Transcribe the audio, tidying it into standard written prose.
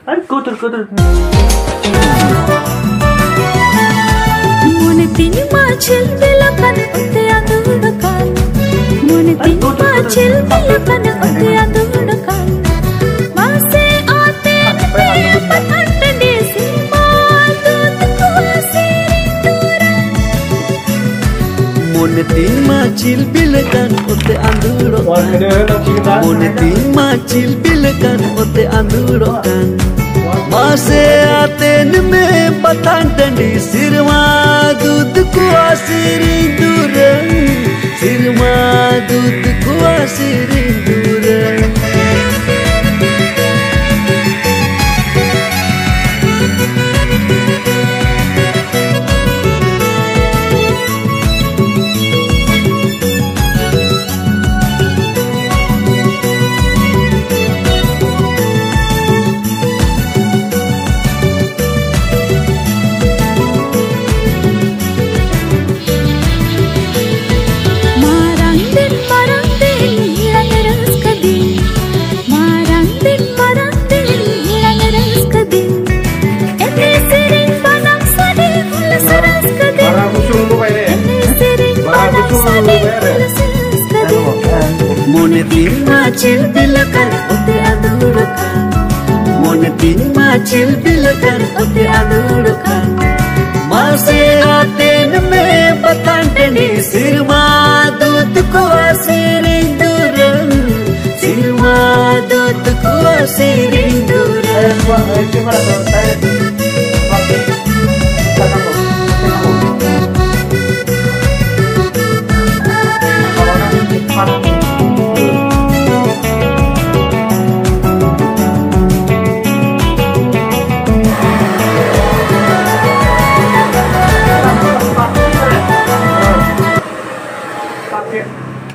Ay, kotor. Mone tini macil bilakan utte adudakan. Mone tini macil bilakan utte adudakan. Mase aate ne patante desi maadut kuasirinduran. Mone tini macil bilakan utte adudakan. Mone tini macil bilakan utte adudakan. Mase aate ne patante sirma दूध को आसिरी दूर सिरमा दूध को आसिरी दूर Mone tini macil bilakan utte adudakan. Mone tini macil bilakan utte adudakan. Mase aate ne patante sirma दूध को आसिrinduran. Sirma दूध को आसिrinduran.